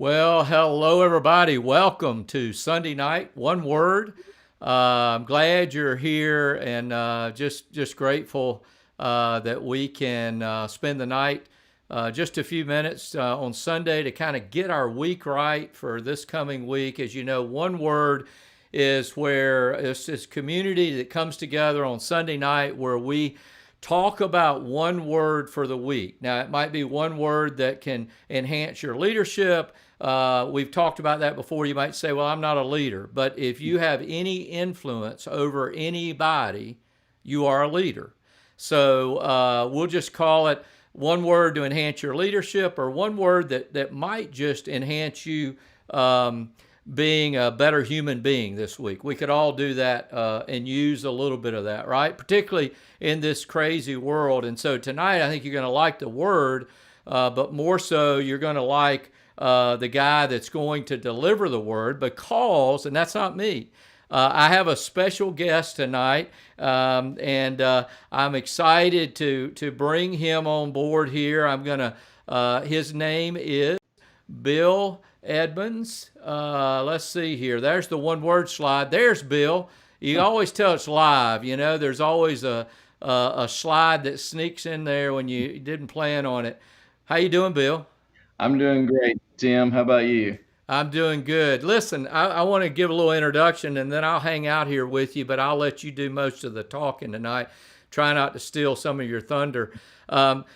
Well, hello everybody. Welcome to Sunday night. One word. I'm glad you're here, and just grateful that we can spend the night, just a few minutes on Sunday to kind of get our week right for this coming week. As you know, one word is where it's this community that comes together on Sunday night where we talk about one word for the week. Now, it might be one word that can enhance your leadership. We've talked about that before. You might say, well, I'm not a leader. But if you have any influence over anybody, you are a leader. So we'll just call it one word to enhance your leadership, or one word that might just enhance you being a better human being this week. We could all do that and use a little bit of that, right? Particularly in this crazy world. And so tonight, I think you're going to like the word, but more so, you're going to like the guy that's going to deliver the word, because, and that's not me, I have a special guest tonight, and I'm excited to bring him on board here. His name is Bill Edmonds. Let's see here. There's the one word slide. There's Bill. You always tell it's live. You know, there's always a slide that sneaks in there when you didn't plan on it. How you doing, Bill? I'm doing great, Tim. How about you? I'm doing good. Listen, I want to give a little introduction, and then I'll hang out here with you, but I'll let you do most of the talking tonight. Try not to steal some of your thunder. Um,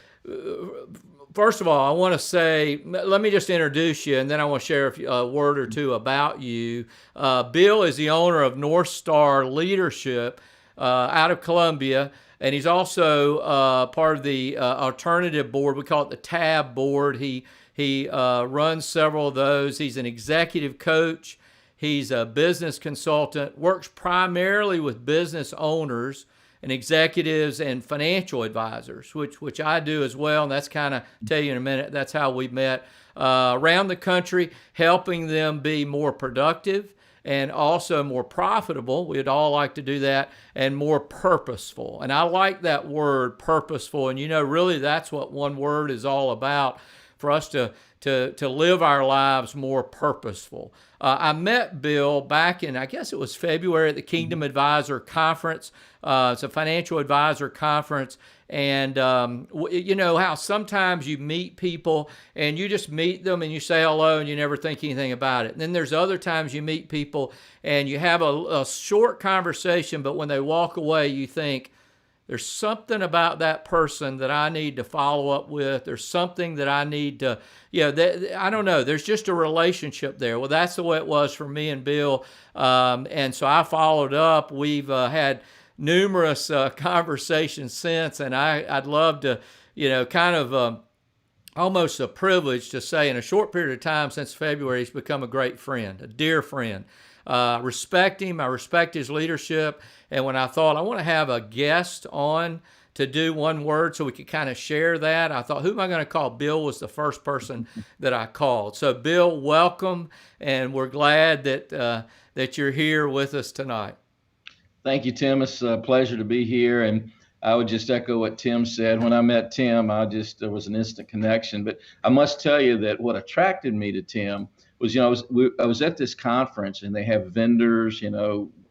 First of all, I want to say, let me just introduce you, and then I want to share a word or two about you. Bill is the owner of North Star Leadership out of Columbia, and he's also part of the alternative board. We call it the TAB board. He runs several of those. He's an executive coach. He's a business consultant, works primarily with business owners and executives and financial advisors, which I do as well. And that's kind of, tell you in a minute, that's how we met around the country, helping them be more productive and also more profitable. We'd all like to do that, and more purposeful. And I like that word, purposeful. And you know, really, that's what one word is all about, for us to live our lives more purposeful. I met Bill back in, I guess it was February, at the Kingdom Advisor Conference. It's a financial advisor conference. And you know how sometimes you meet people and you just meet them and you say hello and you never think anything about it. And then there's other times you meet people and you have a short conversation, but when they walk away, you think, there's something about that person that I need to follow up with. There's something that I need to, I don't know. There's just a relationship there. Well, that's the way it was for me and Bill. And so I followed up. We've had numerous conversations since, and I'd love to, kind of almost a privilege to say, in a short period of time since February, he's become a great friend, a dear friend. Respect him. I respect his leadership. And when I thought I want to have a guest on to do one word so we could kind of share that, I thought, who am I going to call? Bill was the first person that I called. So, Bill, welcome, and we're glad that you're here with us tonight. Thank you, Tim. It's a pleasure to be here. And I would just echo what Tim said. When I met Tim, there was an instant connection. But I must tell you that what attracted me to Tim was, I was at this conference and they have vendors,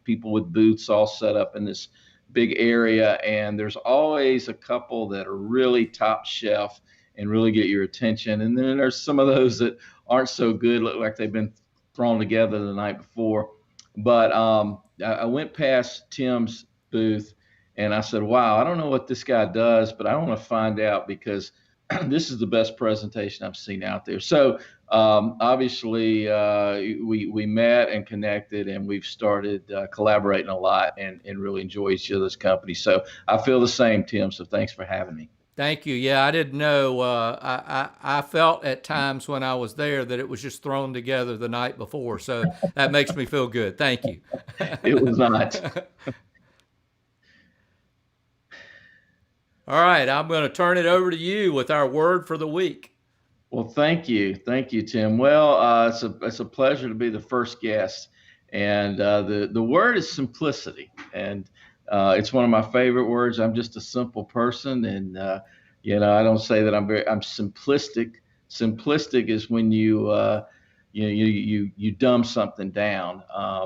people with booths all set up in this big area. And there's always a couple that are really top shelf and really get your attention. And then there's some of those that aren't so good, look like they've been thrown together the night before. But I went past Tim's booth and I said, wow, I don't know what this guy does, but I want to find out, because this is the best presentation I've seen out there. So obviously, we met and connected, and we've started collaborating a lot, and really enjoy each other's company. So I feel the same, Tim. So thanks for having me. Thank you. Yeah, I didn't know. I felt at times when I was there that it was just thrown together the night before. So that makes me feel good. Thank you. It was not. All right, I'm going to turn it over to you with our word for the week. Well, thank you, Tim. Well, it's a pleasure to be the first guest, and the word is simplicity, and it's one of my favorite words. I'm just a simple person, and I don't say that I'm simplistic. Simplistic is when you you dumb something down.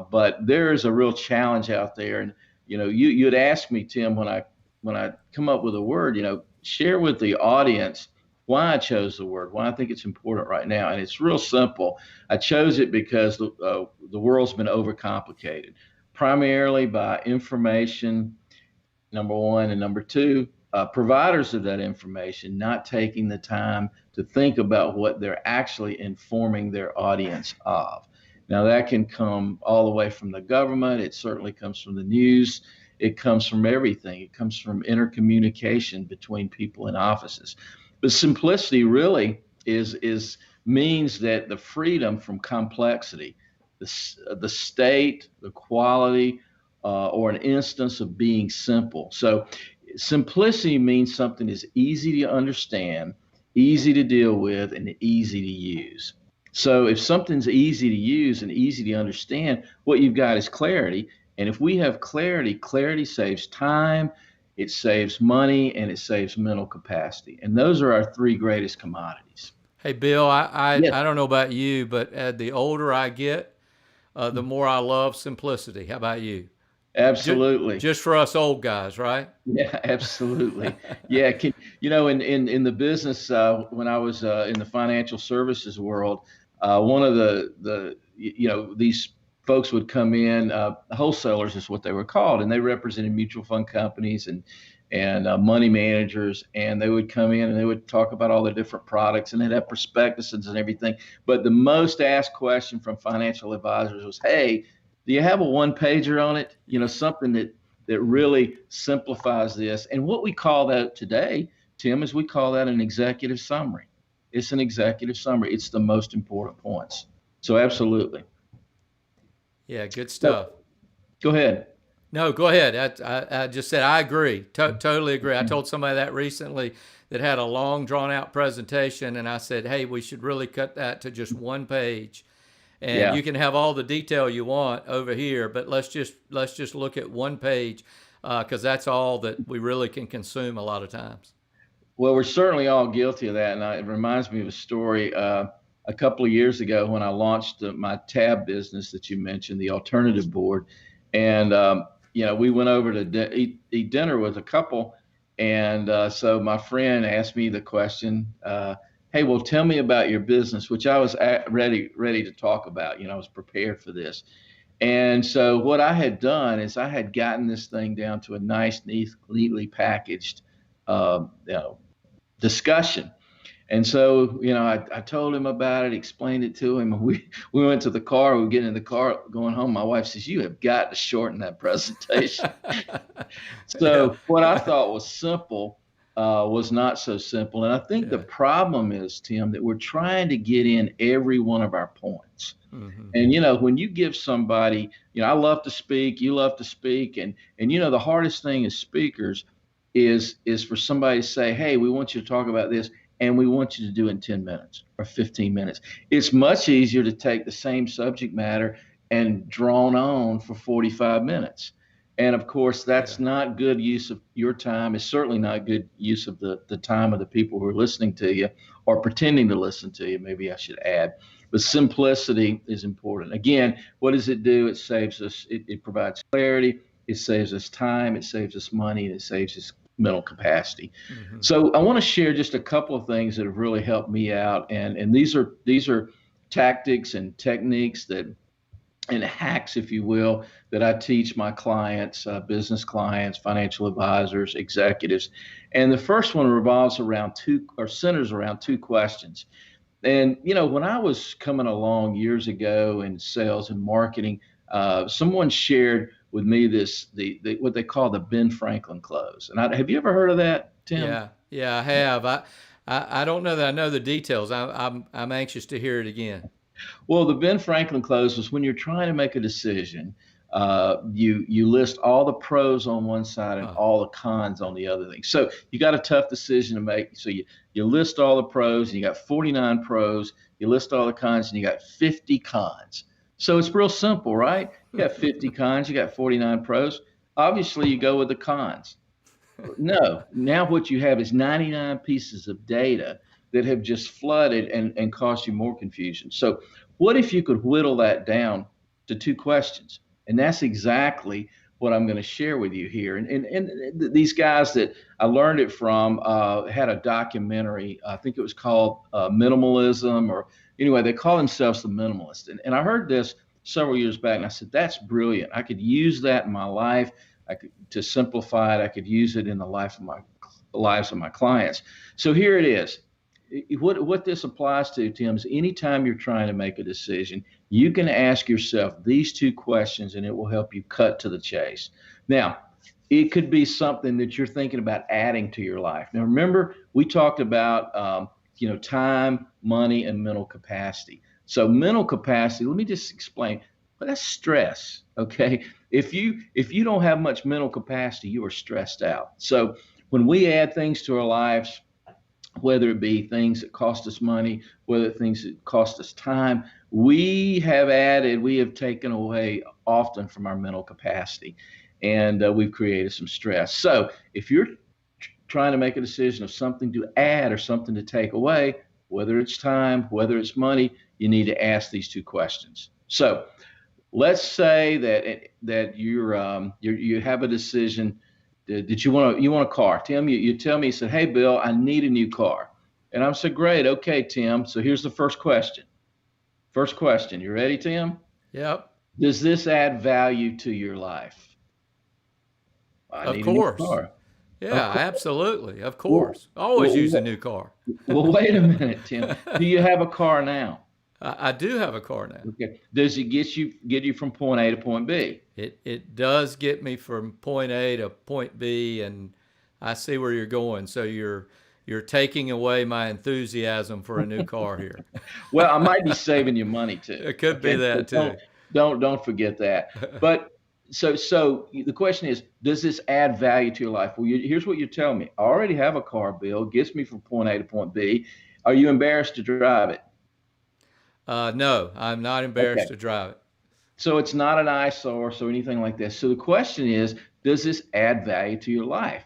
But there is a real challenge out there. And you'd ask me, Tim, when I come up with a word, share with the audience why I chose the word, why I think it's important right now. And it's real simple. I chose it because the world's been overcomplicated, primarily by information, number one, and number two, providers of that information not taking the time to think about what they're actually informing their audience of. Now, that can come all the way from the government. It certainly comes from the news. It comes from everything. It comes from intercommunication between people in offices. But simplicity really means that the freedom from complexity, the state, the quality, or an instance of being simple. So simplicity means something is easy to understand, easy to deal with, and easy to use. So if something's easy to use and easy to understand, what you've got is clarity. And if we have clarity, clarity saves time, it saves money, and it saves mental capacity. And those are our three greatest commodities. Hey, Bill, Yes, I don't know about you, but the older I get, the more I love simplicity. How about you? absolutely. Just for us old guys, right? Yeah, absolutely. Yeah, in the business, when I was in the financial services world, one of these folks would come in, wholesalers is what they were called, and they represented mutual fund companies and money managers, and they would come in and they would talk about all the different products, and they'd have prospectuses and everything. But the most asked question from financial advisors was, "Hey, do you have a one pager on it? Something that really simplifies this." And what we call that today, Tim, is we call that an executive summary. It's an executive summary. It's the most important points. So absolutely. Yeah, good So stuff. go ahead. No, go ahead. I just said I agree. Totally agree. I told somebody that recently that had a long, drawn out presentation, and I said, hey, we should really cut that to just one page. And Yeah. you can have all the detail you want over here, but let's just look at one page because that's all that we really can consume a lot of times. Well, we're certainly all guilty of that. And it reminds me of a story a couple of years ago when I launched my tab business that you mentioned, the alternative board. And, we went over to eat dinner with a couple. And so my friend asked me the question, hey, well, tell me about your business, which I was ready to talk about. I was prepared for this. And so what I had done is I had gotten this thing down to a nice, neatly packaged uh, you know, discussion. And so, I told him about it, explained it to him, and we went to the car. We were getting in the car going home. My wife says, "You have got to shorten that presentation." Yeah. So what I thought was simple was not so simple. And I think the Yeah. problem is, Tim, that we're trying to get in every one of our points. Hmm. And when you give somebody, I love to speak, you love to speak, and the hardest thing as speakers is for somebody to say, "Hey, we want you to talk about this, and we want you to do it in 10 minutes or 15 minutes." It's much easier to take the same subject matter and drone on for 45 minutes. And of course, Yeah. that's not good use of your time. It's certainly not good use of the time of the people who are listening to you or pretending to listen to you, maybe I should add. But simplicity is important. Again, what does it do? It saves us, it provides clarity, it saves us time, it saves us money, and it saves us mental capacity. Hmm. So I want to share just a couple of things that have really helped me out. And these are tactics and techniques and hacks, if you will, that I teach my clients, business clients, financial advisors, executives. And the first one revolves around centers around two questions. And when I was coming along years ago in sales and marketing, someone shared with me the what they call the Ben Franklin close. And have you ever heard of that, Tim? Yeah, I have. I don't know that I know the details. I'm anxious to hear it again. Well, the Ben Franklin close was when you're trying to make a decision. You list all the pros on one side and Huh. all the cons on the other thing. So you got a tough decision to make. So you list all the pros and you got 49 pros. You list all the cons and you got 50 cons. So it's real simple, right? You got 50 cons, you got 49 pros. Obviously, you go with the cons. No, now what you have is 99 pieces of data that have just flooded and caused you more confusion. So what if you could whittle that down to two questions? And that's exactly what I'm going to share with you here. And these guys that I learned it from had a documentary. I think it was called Minimalism, or anyway, they call themselves the Minimalist. And I heard this several years back, and I said, that's brilliant. I could use that in my life. I could, to simplify it, I could use it in the lives of my clients. So here it is. What this applies to, Tim, is anytime you're trying to make a decision, you can ask yourself these two questions, and it will help you cut to the chase. Now, it could be something that you're thinking about adding to your life. Now, remember, we talked about time, money, and mental capacity. So mental capacity, let me just explain. Well, that's stress. Okay. If you don't have much mental capacity, you are stressed out. So when we add things to our lives, whether it be things that cost us money, whether things that cost us time, we have taken away often from our mental capacity, and we've created some stress. So if you're trying to make a decision of something to add or something to take away, whether it's time, whether it's money, you need to ask these two questions. So let's say that you have a decision that you want a car. Tim, you tell me, you said, hey, Bill, I need a new car. And I'm so great. Okay, Tim. So here's the first question. First question. You ready, Tim? Yep. Does this add value to your life? I Of need a new course. car. Yeah, Of course. absolutely. Of course. Always use a new car. Well, wait a minute, Tim. Do you have a car now? I do have a car now. Okay. Does it get you from point A to point B? It does get me from point A to point B, and I see where you're going. So you're taking away my enthusiasm for a new car here. Well, I might be saving you money too. It could be that too. Don't forget that. But so the question is, does this add value to your life? Well, here's what you're telling me. I already have a car, Bill. It gets me from point A to point B. Are you embarrassed to drive it? No, I'm not embarrassed to drive it. So it's not an eyesore or anything like this. So the question is, does this add value to your life?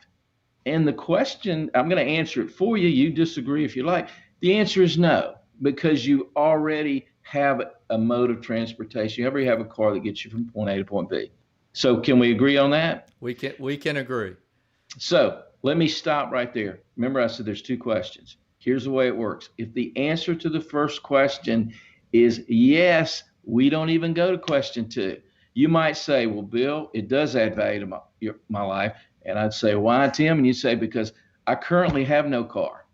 And the question, I'm going to answer it for you. You disagree if you like. The answer is no, because you already have a mode of transportation. You already have a car that gets you from point A to point B. So can we agree on that? We can agree. So let me stop right there. Remember, I said there's two questions. Here's the way it works. If the answer to the first question is yes, we don't even go to question two. You might say, well, Bill, it does add value to my life. And I'd say, why, Tim? And you say, because I currently have no car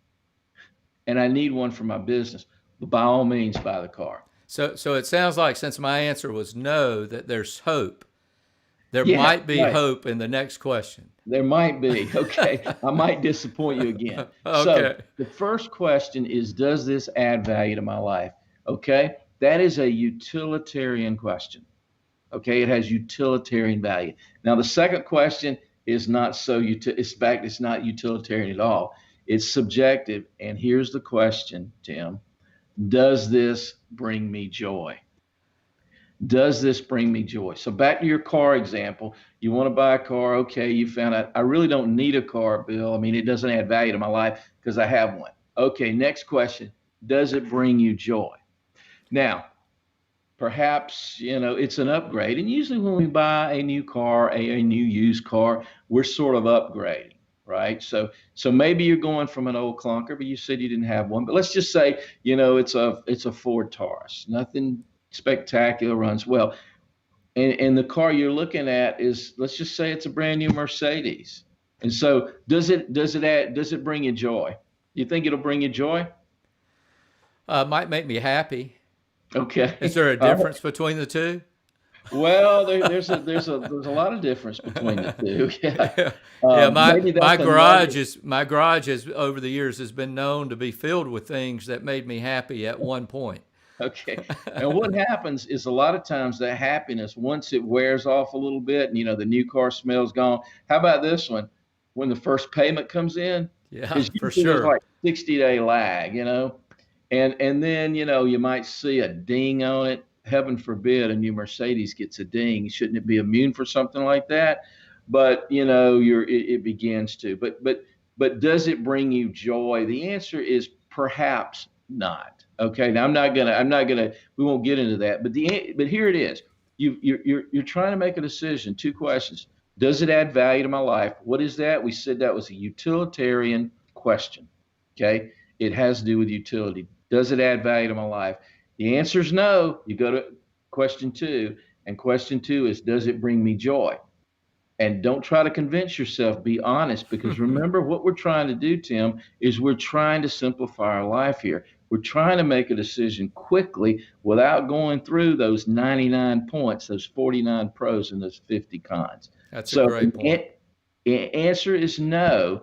and I need one for my business. But by all means, buy the car. So it sounds like, since my answer was no, that there's hope. There Yeah, might be right. hope in the next question. There might be. Okay. I might disappoint you again. Okay. So the first question is, does this add value to my life? Okay. That is a utilitarian question. Okay. It has utilitarian value. Now, the second question is not it's not utilitarian at all. It's subjective. And here's the question, Tim. Does this bring me joy? Does this bring me joy? So back to your car example. You want to buy a car. Okay, you found out I really don't need a car, Bill. I mean, it doesn't add value to my life because I have one. Okay, next question. Does it bring you joy? Now, perhaps, it's an upgrade. And usually when we buy a new car, a new used car, we're sort of upgrading, right? So maybe you're going from an old clunker, but you said you didn't have one. But let's just say, it's a Ford Taurus. Nothing spectacular, runs well. And the car you're looking at is, let's just say it's a brand new Mercedes. And so does it bring you joy? You think it'll bring you joy? Might make me happy. Okay. Is there a difference between the two? Well, there's a lot of difference between the two. Yeah. Yeah, my garage has over the years has been known to be filled with things that made me happy at one point. Okay. And what happens is, a lot of times that happiness, once it wears off a little bit and, the new car smell's gone. How about this one? When the first payment comes in, Yeah, because for usually there's sure. like 60-day lag, and then, you might see a ding on it. Heaven forbid a new Mercedes gets a ding. Shouldn't it be immune for something like that? But, it begins to. But does it bring you joy? The answer is perhaps not. Okay, now we won't get into that, but here it is. You're trying to make a decision. Two questions. Does it add value to my life? What is that? We said that was a utilitarian question. Okay, it has to do with utility. Does it add value to my life? The answer is no. You go to question two, and question two is, does it bring me joy? And don't try to convince yourself, be honest, because remember what we're trying to do, Tim, is we're trying to simplify our life here. We're trying to make a decision quickly without going through those 99 points, those 49 pros and those 50 cons. That's a great point. Answer is no,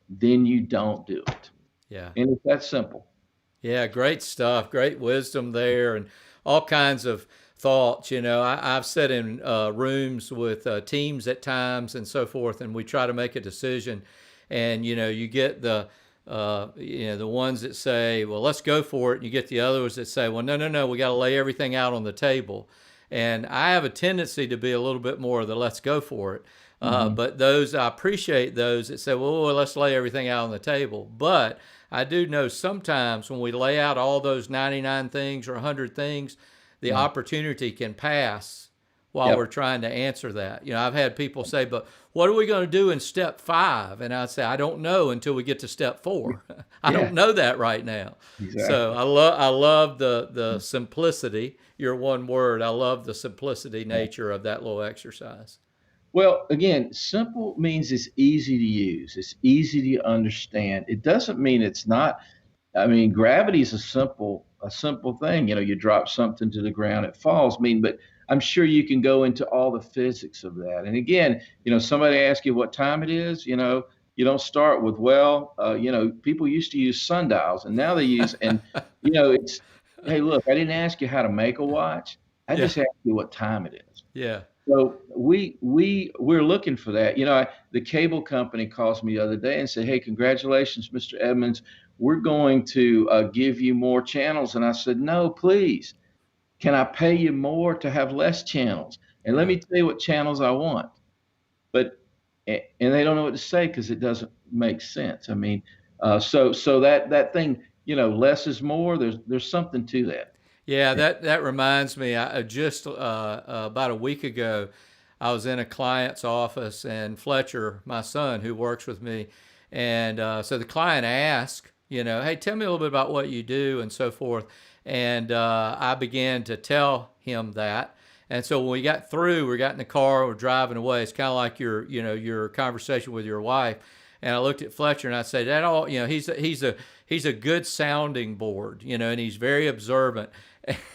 then you don't do it. Yeah. And it's that simple. Yeah, great stuff. Great wisdom there, and all kinds of thoughts. I've sat in rooms with teams at times and so forth, and we try to make a decision. And you get the the ones that say, "Well, let's go for it," and you get the others that say, "Well, no, we got to lay everything out on the table." And I have a tendency to be a little bit more of the "let's go for it." But I appreciate those that say, well, let's lay everything out on the table. But I do know sometimes when we lay out all those 99 things or 100 things, the opportunity can pass while we're trying to answer that. I've had people say, but what are we going to do in step 5? And I say, I don't know until we get to step 4. I don't know that right now. Exactly. So I love the simplicity, your one word. I love the simplicity nature of that little exercise. Well, again, simple means it's easy to use. It's easy to understand. It doesn't mean it's not. I mean, gravity is a simple thing. You drop something to the ground, it falls. But I'm sure you can go into all the physics of that. And again, somebody asks you what time it is, you don't start with, people used to use sundials, and now they use, it's, hey, look, I didn't ask you how to make a watch. I just asked you what time it is. Yeah. So we're looking for that. The cable company calls me the other day and said, "Hey, congratulations, Mr. Edmonds. We're going to give you more channels." And I said, "No, please. Can I pay you more to have less channels? And let me tell you what channels I want." And they don't know what to say because it doesn't make sense. I mean, so that thing, less is more. There's something to that. Yeah, that reminds me. I just about a week ago, I was in a client's office, and Fletcher, my son, who works with me, and so the client asked, "Hey, tell me a little bit about what you do," and so forth. And I began to tell him that. And so when we got through, we got in the car, we're driving away. It's kind of like your conversation with your wife. And I looked at Fletcher and I said, "That all, he's a good sounding board, and he's very observant."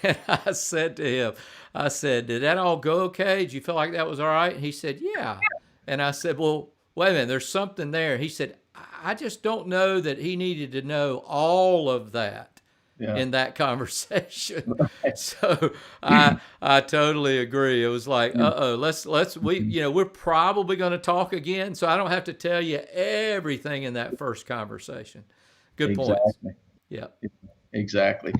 And I said to him, "Did that all go okay? Did you feel like that was all right?" And he said, "Yeah." And I said, "Well, wait a minute, there's something there." He said, "I just don't know that he needed to know all of that in that conversation." So I totally agree. It was like, we're probably going to talk again, so I don't have to tell you everything in that first conversation. Good point. Yeah. Exactly.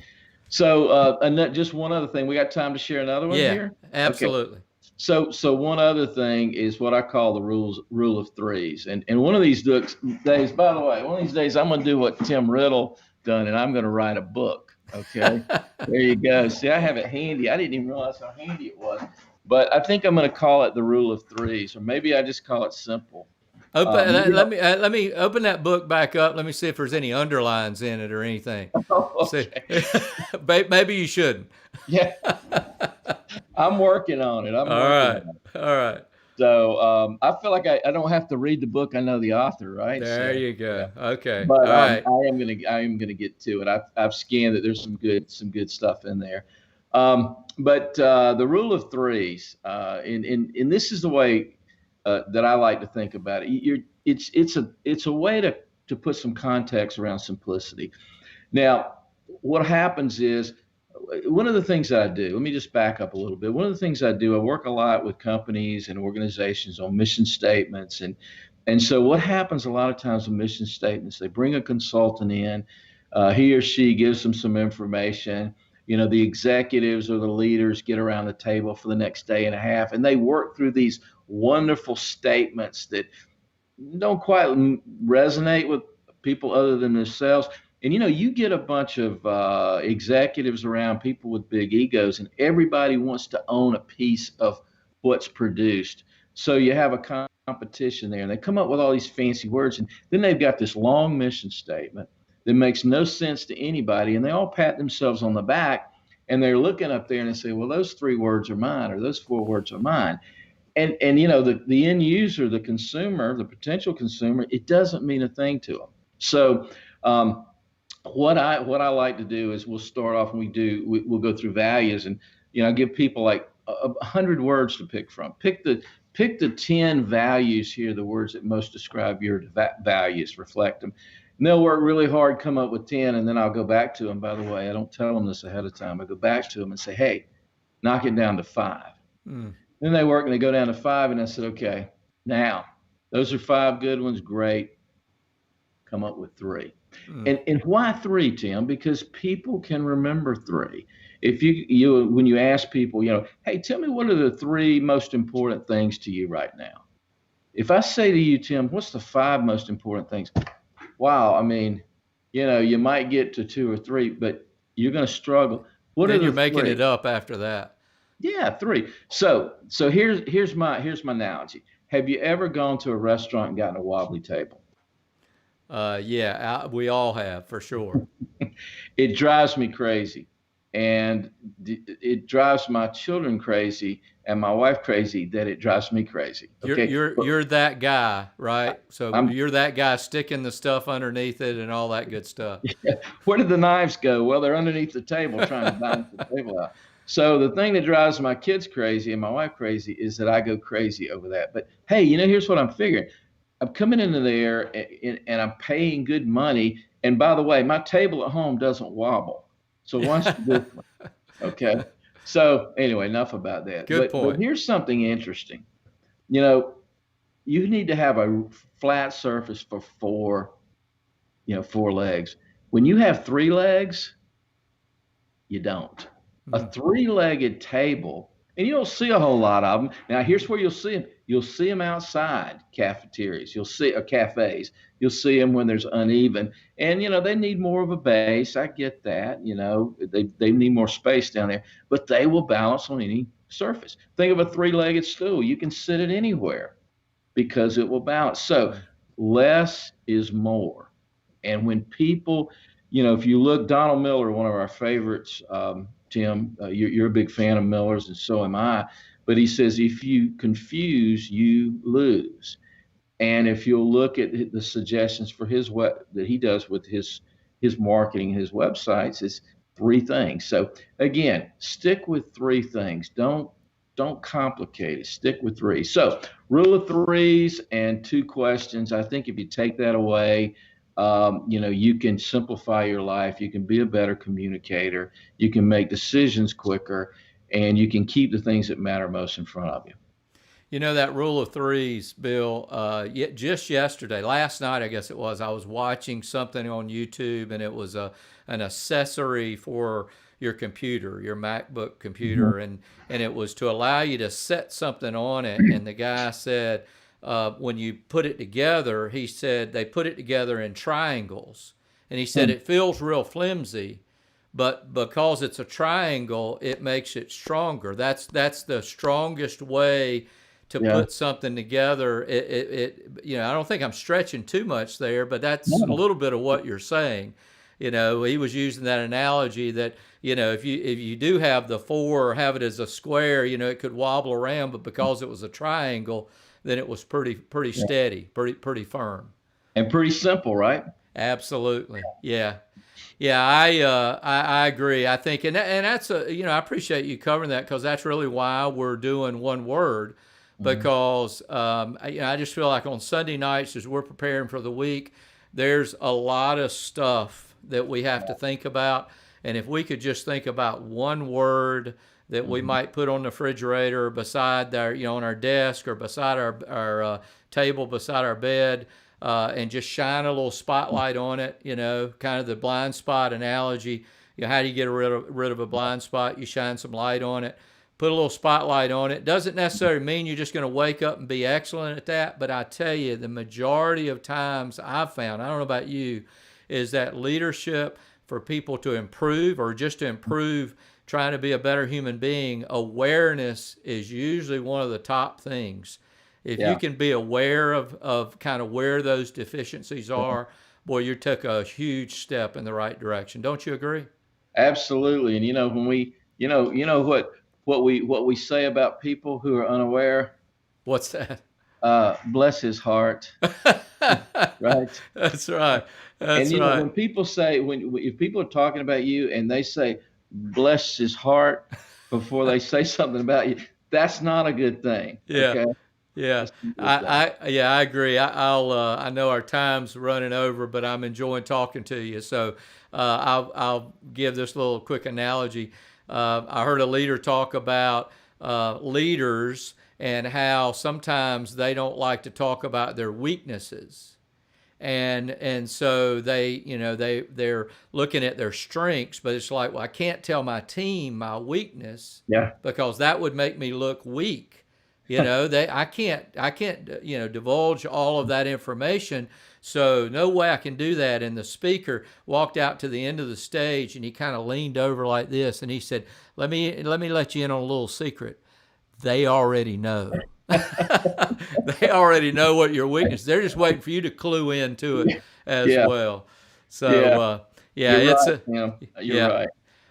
So, and just one other thing. We got time to share another one here? Absolutely. Okay. So one other thing is what I call the rule of threes. And one of these days, by the way, one of these days I'm going to do what Tim Riddle done, and I'm going to write a book. Okay. There you go. See, I have it handy. I didn't even realize how handy it was. But I think I'm going to call it the rule of threes, or maybe I just call it simple. Let me open that book back up. Let me see if there's any underlines in it or anything. Okay. Maybe you shouldn't. Yeah, I'm working on it. All right. So I feel like I don't have to read the book. I know the author, right? There you go. Yeah. Okay. But all right. I am gonna get to it. I've scanned it. There's some good stuff in there. But the rule of threes, and this is the way that I like to think about it. It's a way to put some context around simplicity. Now, what happens is, one of the things that I do, let me just back up a little bit. One of the things I do, I work a lot with companies and organizations on mission statements. And so what happens a lot of times with mission statements, they bring a consultant in, he or she gives them some information. The executives or the leaders get around the table for the next day and a half, and they work through these wonderful statements that don't quite resonate with people other than themselves. And you get a bunch of executives around, people with big egos, and everybody wants to own a piece of what's produced. So you have a competition there, and they come up with all these fancy words, and then they've got this long mission statement that makes no sense to anybody, and they all pat themselves on the back, and they're looking up there and they say, well, those 3 words are mine, or those 4 words are mine. And the end user, the consumer, the potential consumer, it doesn't mean a thing to them. So what I like to do is we'll start off and we'll go through values, and I give people like 100 words to pick from. Pick the 10 values here, the words that most describe your values, reflect them. And they'll work really hard, come up with 10, and then I'll go back to them. By the way, I don't tell them this ahead of time. I go back to them and say, hey, knock it down to 5. Then they work and they go down to 5, and I said, okay, now those are 5 good ones. Great. Come up with 3. And why 3, Tim? Because people can remember 3. If when you ask people, hey, tell me what are the 3 most important things to you right now? If I say to you, Tim, what's the 5 most important things? Wow, I mean, you might get to 2 or 3, but you're going to struggle. What then are you're making 3? It up after that. Yeah, 3. So here's my analogy. Have you ever gone to a restaurant and gotten a wobbly table? Yeah, we all have, for sure. It drives me crazy, and it drives my children crazy and my wife crazy that it drives me crazy. Okay? You're that guy, right? So you're that guy sticking the stuff underneath it and all that good stuff. Yeah. Where did the knives go? Well, they're underneath the table trying to balance the table out. So the thing that drives my kids crazy and my wife crazy is that I go crazy over that. But hey, here's what I'm figuring. I'm coming into there and I'm paying good money. And by the way, my table at home doesn't wobble. So what's the difference? Okay. So anyway, enough about that. Good point. But here's something interesting. You need to have a flat surface for 4 legs. When you have 3 legs, you don't. A 3-legged table, and you don't see a whole lot of them. Now, here's where you'll see them. You'll see them outside cafeterias. You'll see cafes. You'll see them when there's uneven. And, they need more of a base. I get that. They need more space down there. But they will balance on any surface. Think of a 3-legged stool. You can sit it anywhere because it will balance. So less is more. And when people, if you look, Donald Miller, one of our favorites, Tim, you're a big fan of Miller's, and so am I. But he says, if you confuse, you lose. And if you'll look at the suggestions for that he does with his marketing, his websites, is 3 things. So again, stick with 3 things. Don't complicate it. Stick with 3. So rule of 3s and 2 questions. I think if you take that away, you can simplify your life. You can be a better communicator. You can make decisions quicker, and you can keep the things that matter most in front of you. That rule of 3s, Bill, just yesterday, last night, I guess it was, I was watching something on YouTube, and it was an accessory for your computer, your MacBook computer, and it was to allow you to set something on it. And the guy said, when you put it together, he said they put it together in triangles. And he said it feels real flimsy, but because it's a triangle, it makes it stronger. That's the strongest way to put something together. I don't think I'm stretching too much there, but that's a little bit of what you're saying. He was using that analogy that, if you do have the 4 or have it as a square, it could wobble around, but because it was a triangle, then it was pretty steady, pretty firm. And pretty simple, right? Absolutely. Yeah. I agree. I think, and that's I appreciate you covering that, because that's really why we're doing one word, because I just feel like on Sunday nights, as we're preparing for the week, there's a lot of stuff that we have to think about. And if we could just think about one word that we might put on the refrigerator, beside our, on our desk, or beside our table, beside our bed, and just shine a little spotlight on it, kind of the blind spot analogy. How do you get rid of a blind spot? You shine some light on it, put a little spotlight on it. Doesn't necessarily mean you're just going to wake up and be excellent at that, but I tell you, the majority of times I've found, I don't know about you, is that leadership for people to improve or just to improve, trying to be a better human being, awareness is usually one of the top things. If you Yeah. can be aware of kind of where those deficiencies are, boy, you took a huge step in the right direction. Don't you agree? Absolutely. And when what we say about people who are unaware, What's that? bless his heart, right? That's right. And That's right. when people say if people are talking about you and they say bless his heart before they say something about you, that's not a good thing. Yeah. Okay, Yeah, that's not a good thing. I agree. I know our time's running over, but I'm enjoying talking to you. So I'll give this little quick analogy. I heard a leader talk about leaders and how sometimes they don't like to talk about their weaknesses, and so they're looking at their strengths, but it's like, well, I can't tell my team my weakness Yeah. because that would make me look weak. I can't divulge all of that information. So no way I can do that. And the speaker walked out to the end of the stage and he kind of leaned over like this and he said, let me let you in on a little secret. They already know. They already know what your weakness. They're just waiting for you to clue into it as Yeah. well. Yeah. So yeah, You're it's right, a Tim. You're yeah. right.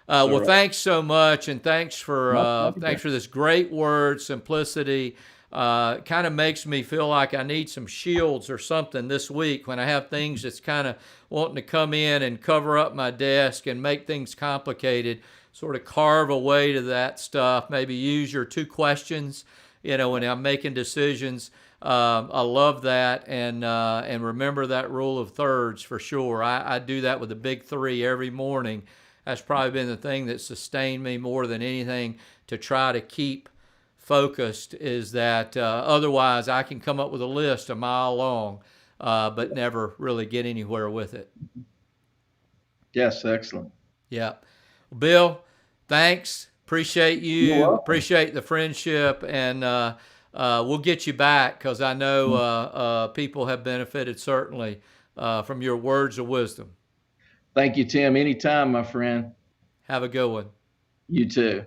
So Well, right. thanks so much, and thanks for My pleasure. this great word, simplicity. Kind of makes me feel like I need some shields or something this week when I have things that's kind of wanting to come in and cover up my desk and make things complicated. Sort of carve away to that stuff. Maybe use your 2 questions. When I'm making decisions. I love that, and remember that rule of thirds for sure. I do that with the big three every morning. That's probably been the thing that sustained me more than anything to try to keep focused. Is that otherwise I can come up with a list a mile long, but never really get anywhere with it. Yes, excellent. Yeah. Bill, thanks. Appreciate You're you. welcome. Appreciate the friendship. And we'll get you back because I know people have benefited certainly from your words of wisdom. Thank you, Tim. Anytime, my friend. Have a good one. You too.